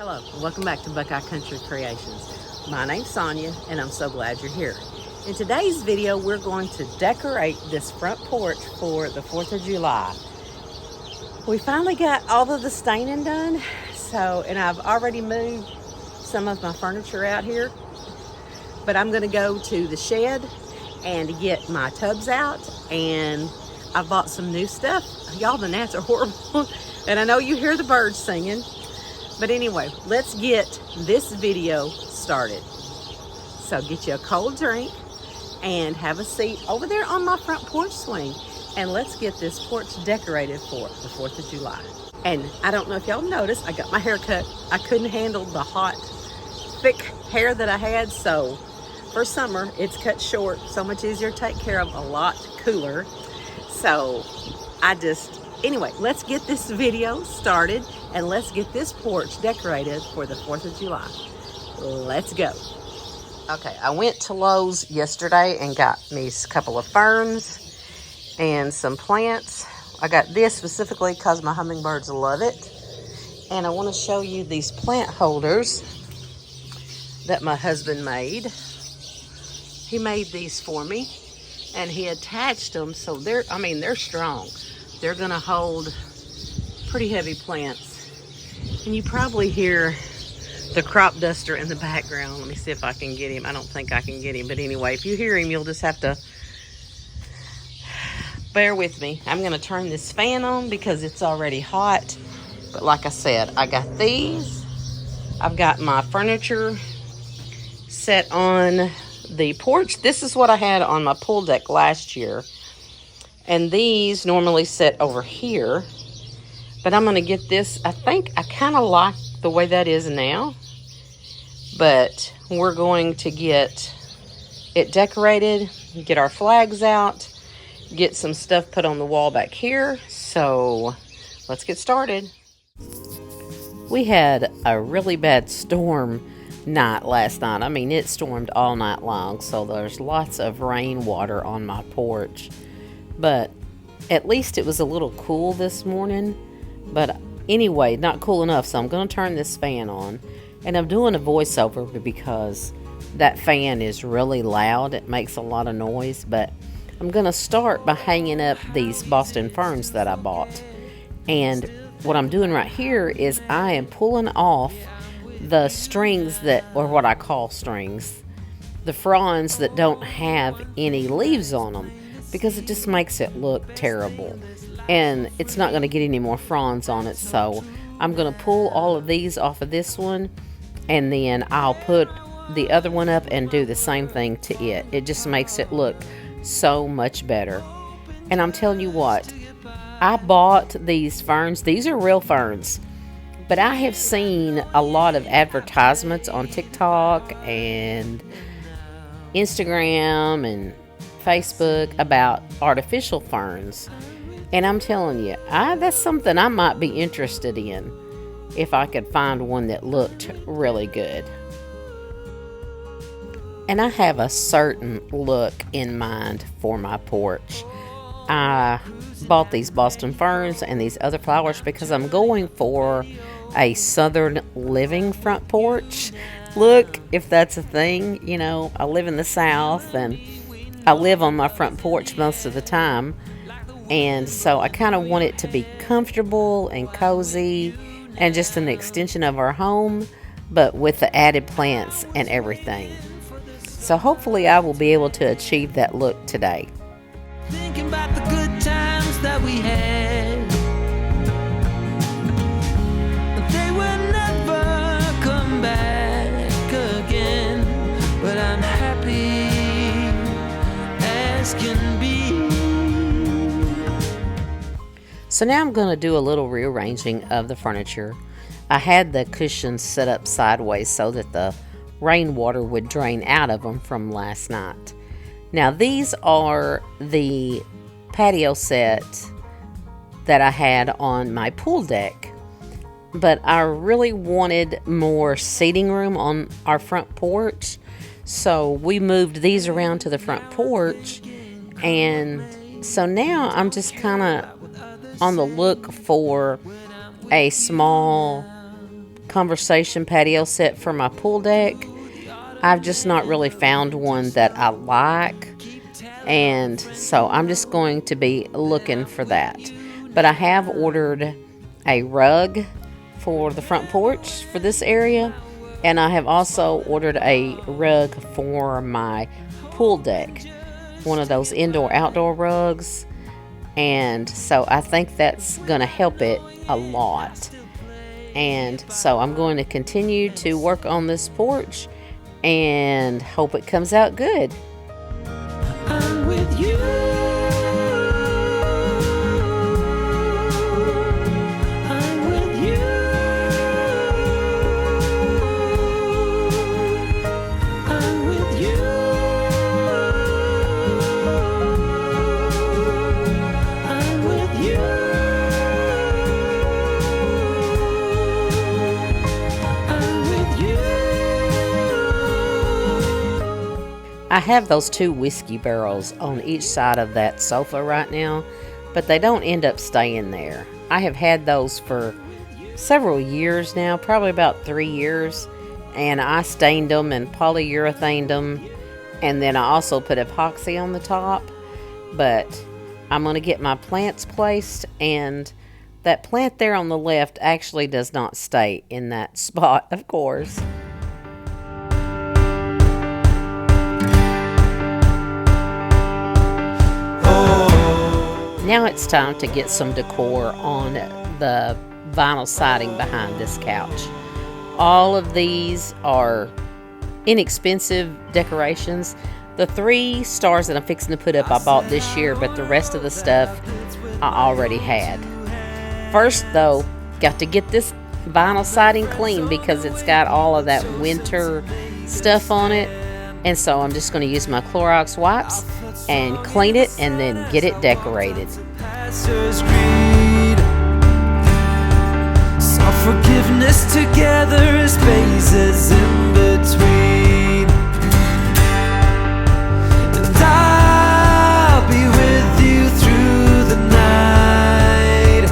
Hello, and welcome back to Buckeye Country Creations. My name's Sonia, and I'm so glad you're here. In today's video, we're going to decorate this front porch for the 4th of July. We finally got all of the staining done, and I've already moved some of my furniture out here, but I'm gonna go to the shed and get my tubs out, and I bought some new stuff. Y'all, the gnats are horrible, and I know you hear the birds singing. But anyway, let's get this video started. So get you a cold drink and have a seat over there on my front porch swing. And let's get this porch decorated for the 4th of July. And I don't know if y'all noticed, I got my hair cut. I couldn't handle the hot, thick hair that I had. So for summer, it's cut short. So much easier to take care of, a lot cooler. So anyway, let's get this video started and let's get this porch decorated for the 4th of July. Let's go. Okay, I went to Lowe's yesterday and got me a couple of ferns and some plants. I got this specifically because my hummingbirds love it. And I want to show you these plant holders that my husband made. He made these for me and he attached them so they're strong. They're gonna hold pretty heavy plants. And you probably hear the crop duster in the background. Let me see if I can get him. I don't think I can get him, but anyway, if you hear him, you'll just have to bear with me. I'm gonna turn this fan on because it's already hot. But like I said, I got these. I've got my furniture set on the porch. This is what I had on my pool deck last year. And these normally sit over here. But I'm going to get this. I think I kind of like the way that is now. But we're going to get it decorated, get our flags out, get some stuff put on the wall back here. So let's get started. We had a really bad storm night last night. I mean, it stormed all night long. So there's lots of rainwater on my porch. But at least it was a little cool this morning. But anyway, not cool enough, so I'm going to turn this fan on. And I'm doing a voiceover because that fan is really loud. It makes a lot of noise. But I'm going to start by hanging up these Boston ferns that I bought. And what I'm doing right here is I am pulling off the strings or what I call strings, the fronds that don't have any leaves on them, because it just makes it look terrible. And it's not going to get any more fronds on it. So I'm going to pull all of these off of this one. And then I'll put the other one up and do the same thing to it. It just makes it look so much better. And I'm telling you what, I bought these ferns. These are real ferns. But I have seen a lot of advertisements on TikTok and Instagram and Facebook about artificial ferns. And I'm telling you, that's something I might be interested in if I could find one that looked really good. And I have a certain look in mind for my porch. I bought these Boston ferns and these other flowers because I'm going for a southern living front porch look, if that's a thing. You know, I live in the South and I live on my front porch most of the time. And so I kind of want it to be comfortable and cozy and just an extension of our home, but with the added plants and everything. So hopefully I will be able to achieve that look today. Thinking about the good times that we had, they will never come back again, but I'm happy as can be. So now I'm going to do a little rearranging of the furniture. I had the cushions set up sideways so that the rainwater would drain out of them from last night. Now these are the patio set that I had on my pool deck. But I really wanted more seating room on our front porch. So we moved these around to the front porch. And so now I'm just kind of on the look for a small conversation patio set for my pool deck. I've just not really found one that I like, and so I'm just going to be looking for that. But I have ordered a rug for the front porch for this area, and I have also ordered a rug for my pool deck, one of those indoor-outdoor rugs, and so I think that's going to help it a lot. And so I'm going to continue to work on this porch and hope it comes out good. I'm with you. I'm with you. I'm with you. I'm with you. I'm with you. I have those 2 whiskey barrels on each side of that sofa right now, but they don't end up staying there. I have had those for several years now, probably about 3 years, and I stained them and polyurethaned them, and then I also put epoxy on the top. But I'm going to get my plants placed, and that plant there on the left actually does not stay in that spot, of course. Now it's time to get some decor on the vinyl siding behind this couch. All of these are inexpensive decorations. The 3 stars that I'm fixing to put up I bought this year, but the rest of the stuff I already had. First though, got to get this vinyl siding clean because it's got all of that winter stuff on it. And so I'm just going to use my Clorox wipes and clean it and then get it decorated. Forgiveness together, spaces in between, and I'll be with you through the night,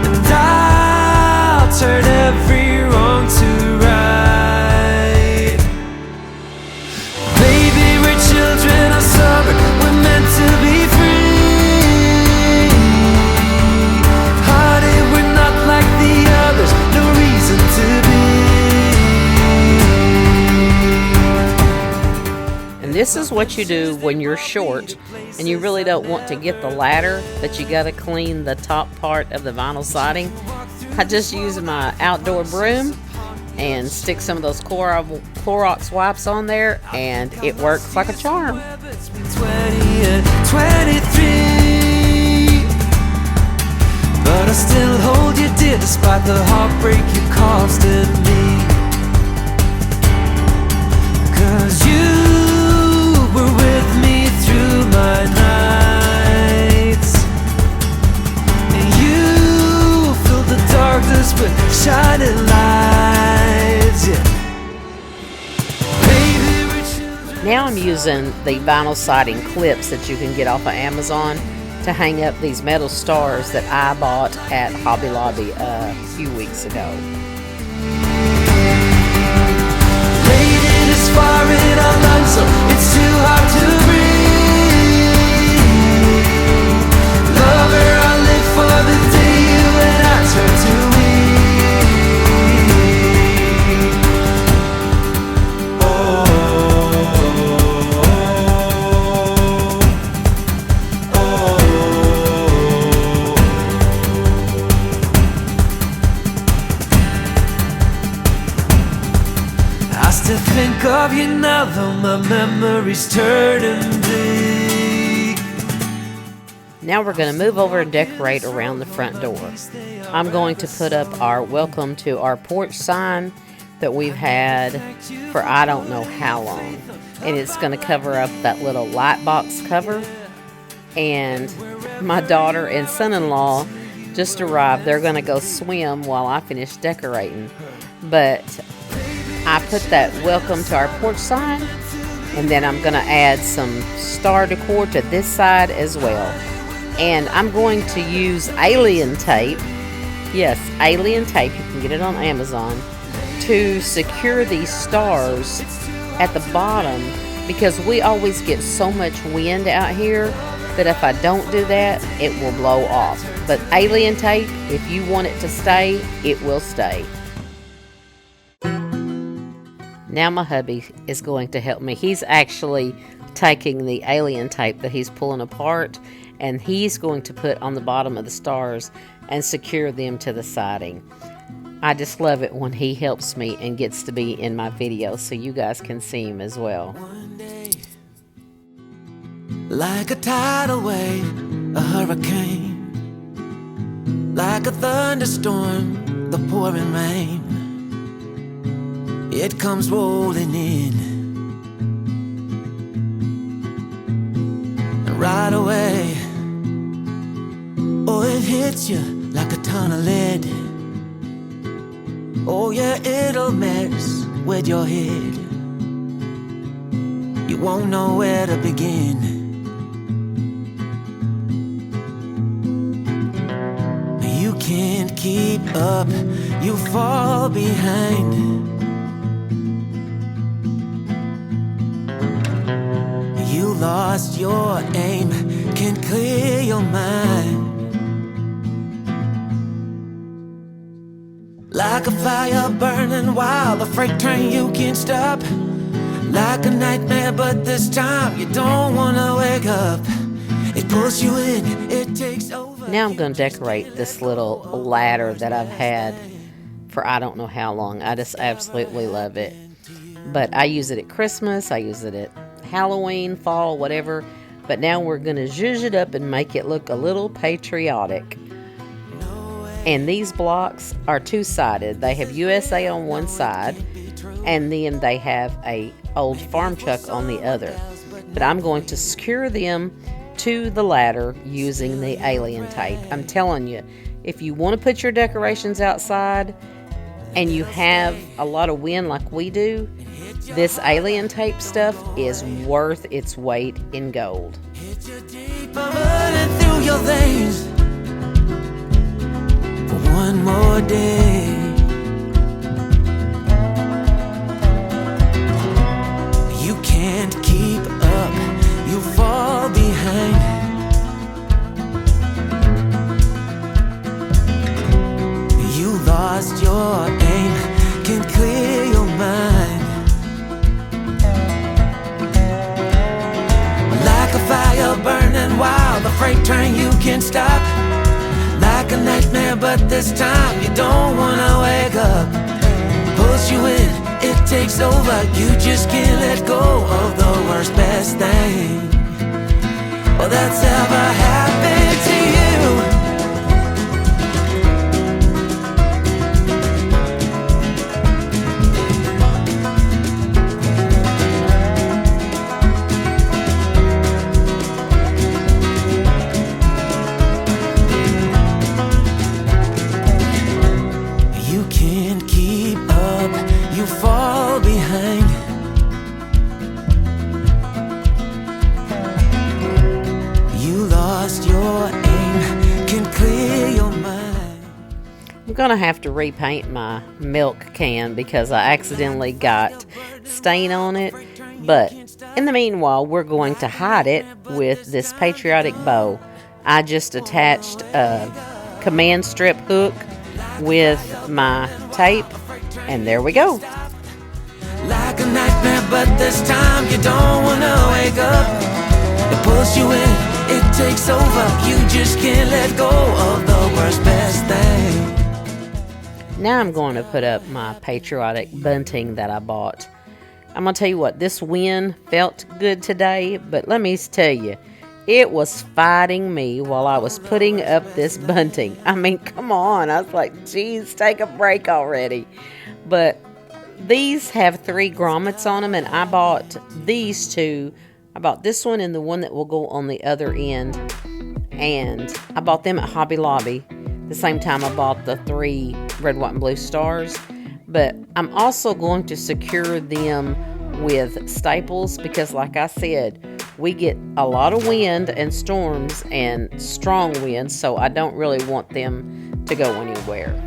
and I'll turn every wrong to right. Baby, we're children of summer, we're meant to be free. This is what you do when you're short and you really don't want to get the ladder, but you got to clean the top part of the vinyl siding. I just use my outdoor broom and stick some of those Clorox wipes on there, and it works like a charm. 20 and 23, but I still hold you dear despite the heartbreak you caused in me. 'Cause you were with me through my nights, and you filled the darkness with shining lights, yeah. Baby, we're children. Now I'm using the vinyl siding clips that you can get off of Amazon to hang up these metal stars that I bought at Hobby Lobby a few weeks ago. Raining is far in our lungs, so it's too hard to breathe. Lover, I live for the day you and I turn to we. I still think of you now, though my memories turning bleak. Now we're going to move over and decorate around the front door. I'm going to put up our welcome to our porch sign that we've had for I don't know how long. And it's going to cover up that little light box cover. And my daughter and son-in-law just arrived. They're going to go swim while I finish decorating. But I put that welcome to our porch sign, and then I'm going to add some star decor to this side as well. And I'm going to use alien tape Yes, alien tape. You can get it on Amazon to secure these stars at the bottom, because we always get so much wind out here that if I don't do that, it will blow off. But alien tape, if you want it to stay, it will stay. Now my hubby is going to help me. He's actually taking the alien tape that he's pulling apart, and he's going to put on the bottom of the stars and secure them to the siding. I just love it when he helps me and gets to be in my video so you guys can see him as well. One day, like a tidal wave, a hurricane, like a thunderstorm, the pouring rain, it comes rolling in, and right away, oh, it hits you like a ton of lead. Oh yeah, it'll mess with your head. You won't know where to begin. You can't keep up, you fall behind. You lost your aim, can't clear your mind. Like a fire burning wild, a freight train you can't stop. Like a nightmare, but this time you don't wanna wake up. It pulls you in, it takes over. Now I'm going to decorate this little ladder that I've had for I don't know how long. I just absolutely love it. But I use it at Christmas, I use it at Halloween, fall, whatever. But now we're going to zhuzh it up and make it look a little patriotic. And these blocks are two-sided. They have USA on one side, and then they have a old farm truck on the other. But I'm going to secure them to the ladder using the alien tape. I'm telling you, if you want to put your decorations outside and you have a lot of wind like we do, this alien tape stuff is worth its weight in gold. Hit you deep, I'm running through your veins. One more day. You can't keep up, you fall behind. You lost your aim, can't clear your mind. Like a fire burning wild, a freight train you can't stop. Like a nightmare, but this time you don't wanna wake up. Pulls you in, it takes over. You just can't let go of the worst, best thing, well, that's ever happened to you can't keep up, you fall behind. You lost your aim, can clear your mind. I'm going to have to repaint my milk can because I accidentally got stain on it. But in the meanwhile, we're going to hide it with this patriotic bow. I just attached a command strip hook with my tape, and there we go. Like a nightmare, but this time you don't wanna wake up. It pulls you in, it takes over. You just can't let go of the worst, best thing. Now I'm going to put up my patriotic bunting that I bought. I'm going to tell you what, this wind felt good today, but let me tell you, it was fighting me while I was putting up this bunting. I mean, come on. I was like, geez, take a break already. But these have 3 grommets on them, and I bought these 2. I bought this one and the one that will go on the other end. And I bought them at Hobby Lobby. The same time I bought the 3 red, white, and blue stars. But I'm also going to secure them with staples because, like I said, we get a lot of wind and storms and strong winds, so I don't really want them to go anywhere.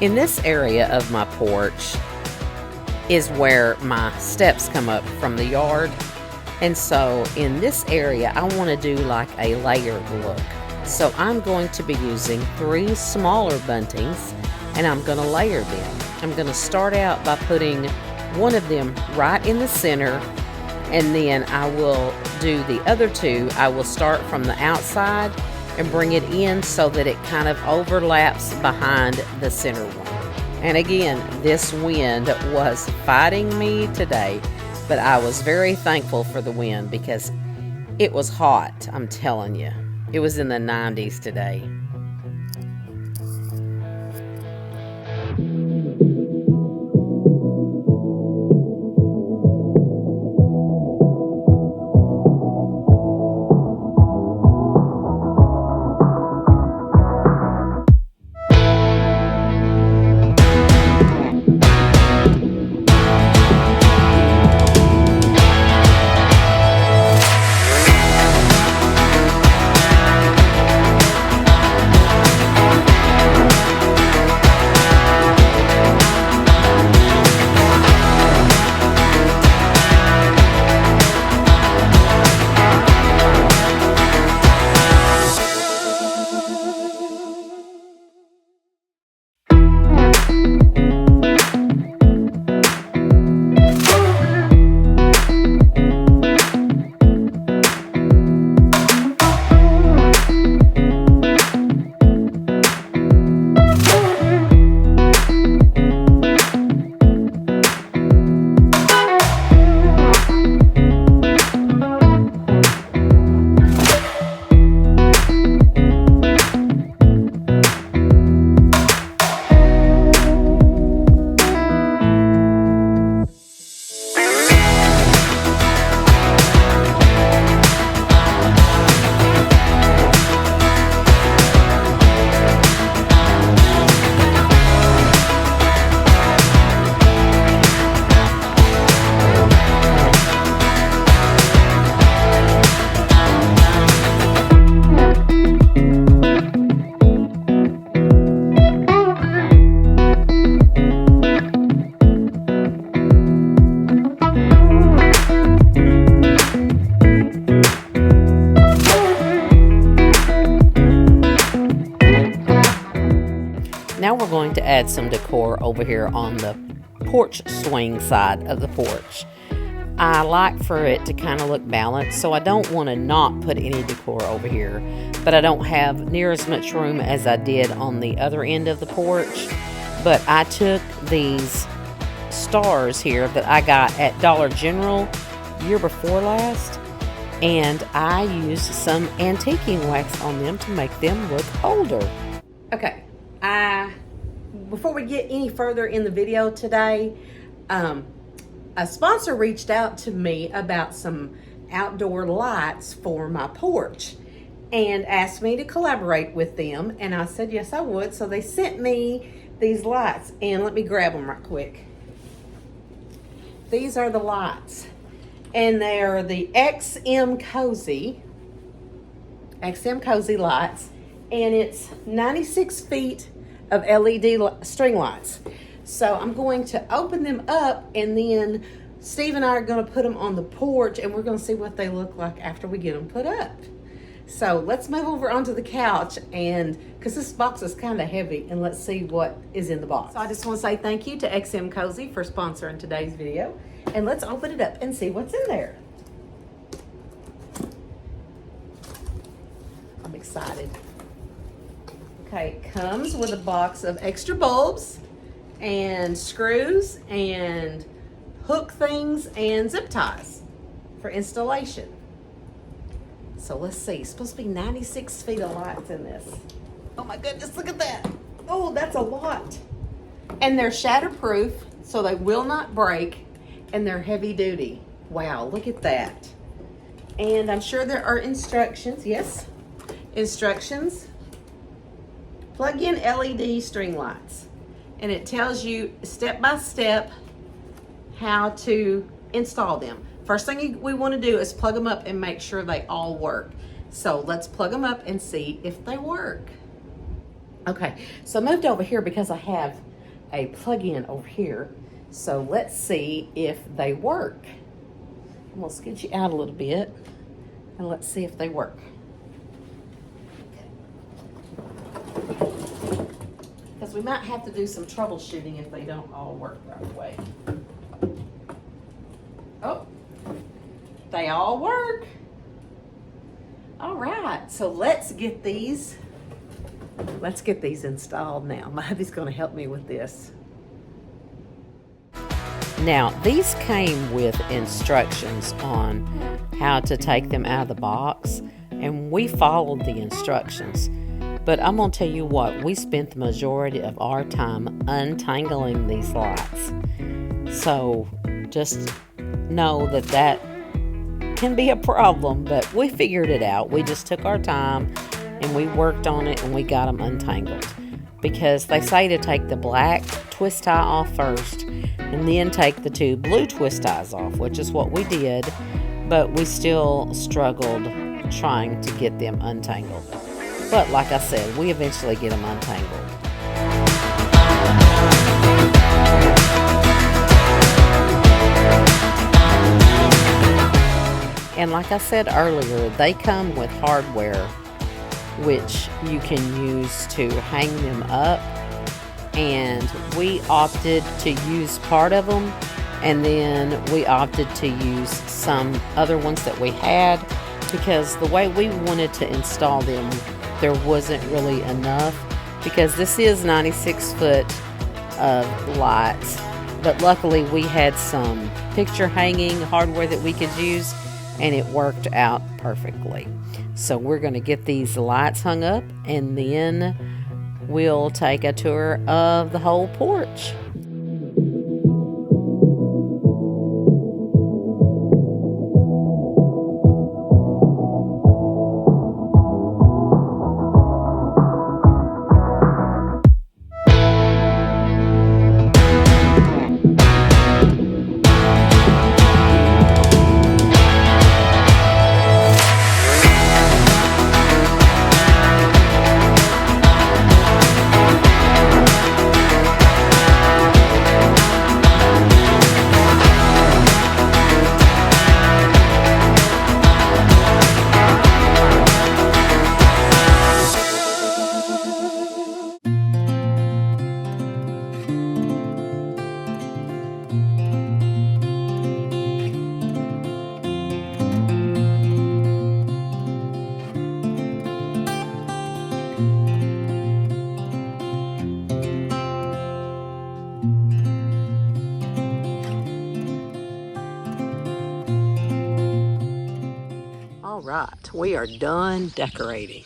In this area of my porch is where my steps come up from the yard. And so in this area, I want to do like a layered look. So I'm going to be using 3 smaller buntings and I'm going to layer them. I'm going to start out by putting one of them right in the center, and then I will do the other 2. I will start from the outside and bring it in so that it kind of overlaps behind the center one. And again, this wind was fighting me today, but I was very thankful for the wind because it was hot, I'm telling you. It was in the 90s today. Now we're going to add some decor over here on the porch swing side of the porch. I like for it to kind of look balanced, so I don't want to not put any decor over here, but I don't have near as much room as I did on the other end of the porch. But I took these stars here that I got at Dollar General year before last, and I used some antiquing wax on them to make them look older. Okay, before we get any further in the video today, a sponsor reached out to me about some outdoor lights for my porch and asked me to collaborate with them, and I said yes I would. So they sent me these lights, and let me grab them right quick. These are the lights, and they are the XM Cozy lights, and it's 96 feet of LED string lights. So I'm going to open them up, and then Steve and I are going to put them on the porch, and we're going to see what they look like after we get them put up. So let's move over onto the couch, and because this box is kind of heavy, and let's see what is in the box. So I just want to say thank you to XM Cozy for sponsoring today's video, and let's open it up and see what's in there. I'm excited. Okay, it comes with a box of extra bulbs and screws and hook things and zip ties for installation. So let's see, it's supposed to be 96 feet of lights in this. Oh my goodness, look at that. Oh, that's a lot. And they're shatterproof, so they will not break, and they're heavy duty. Wow, look at that. And I'm sure there are instructions, yes, instructions. Plug in LED string lights. And it tells you step by step how to install them. First thing we want to do is plug them up and make sure they all work. So let's plug them up and see if they work. Okay, so I moved over here because I have a plug-in over here. So let's see if they work. I'm gonna scoot you out a little bit and let's see if they work. Because we might have to do some troubleshooting if they don't all work right away. Oh, they all work. All right, so let's get these installed now. My hubby's gonna help me with this. Now, these came with instructions on how to take them out of the box, and we followed the instructions. But I'm gonna tell you what, we spent the majority of our time untangling these lights. So just know that can be a problem, but we figured it out. We just took our time and we worked on it and we got them untangled. Because they say to take the black twist tie off first and then take the two blue twist ties off, which is what we did, but we still struggled trying to get them untangled. But like I said, we eventually get them untangled. And like I said earlier, they come with hardware which you can use to hang them up. And we opted to use part of them, and then we opted to use some other ones that we had, because the way we wanted to install them, there wasn't really enough, because this is 96 foot of lights. But luckily we had some picture hanging hardware that we could use, and it worked out perfectly. So we're going to get these lights hung up, and then we'll take a tour of the whole porch. Right, we are done decorating.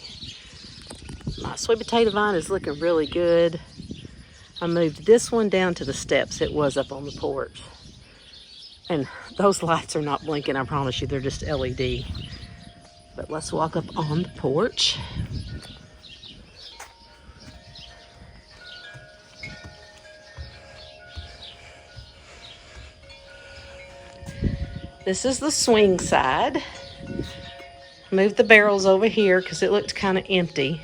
My sweet potato vine is looking really good. I moved this one down to the steps. It was up on the porch. And those lights are not blinking, I promise you, they're just LED. But let's walk up on the porch. This is the swing side. Moved the barrels over here because it looked kind of empty.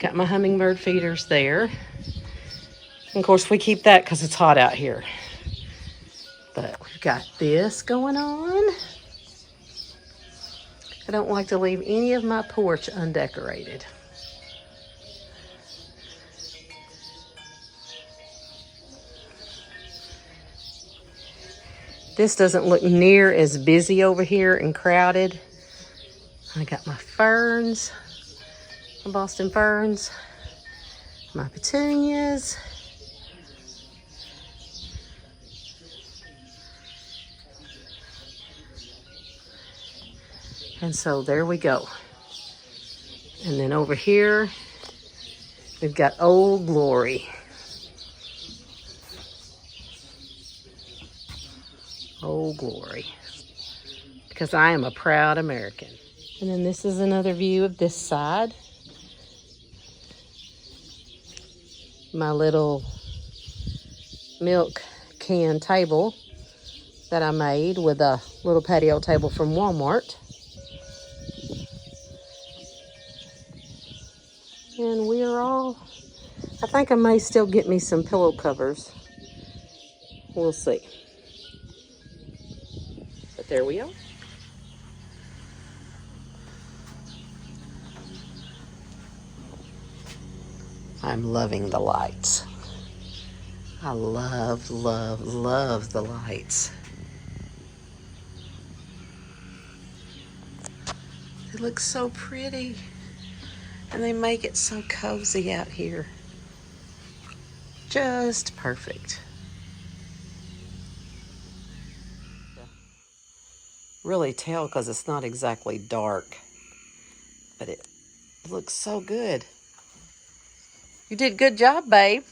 Got my hummingbird feeders there. And of course, we keep that because it's hot out here. But we've got this going on. I don't like to leave any of my porch undecorated. This doesn't look near as busy over here and crowded. I got my ferns, my Boston ferns, my petunias. And so there we go. And then over here, we've got Old Glory. Old Glory. Because I am a proud American. And then this is another view of this side. My little milk can table that I made with a little patio table from Walmart. And we are all, I think I may still get me some pillow covers. We'll see. But there we are. I'm loving the lights. I love, love, love the lights. They look so pretty. And they make it so cozy out here. Just perfect. Really tell because it's not exactly dark. But it looks so good. You did a good job, babe.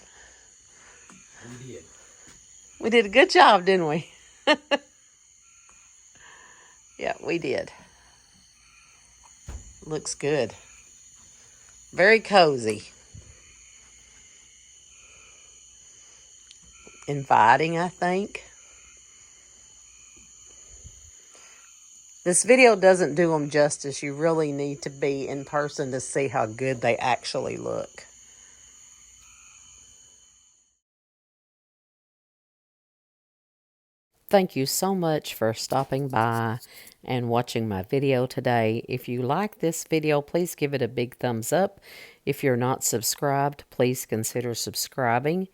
We did. We did a good job, didn't we? Yeah, we did. Looks good. Very cozy. Inviting, I think. This video doesn't do them justice. You really need to be in person to see how good they actually look. Thank you so much for stopping by and watching my video today. If you like this video, please give it a big thumbs up. If you're not subscribed, please consider subscribing.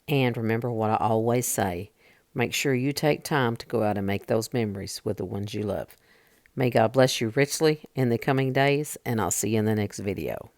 And remember what I always say, make sure you take time to go out and make those memories with the ones you love. May God bless you richly in the coming days, and I'll see you in the next video.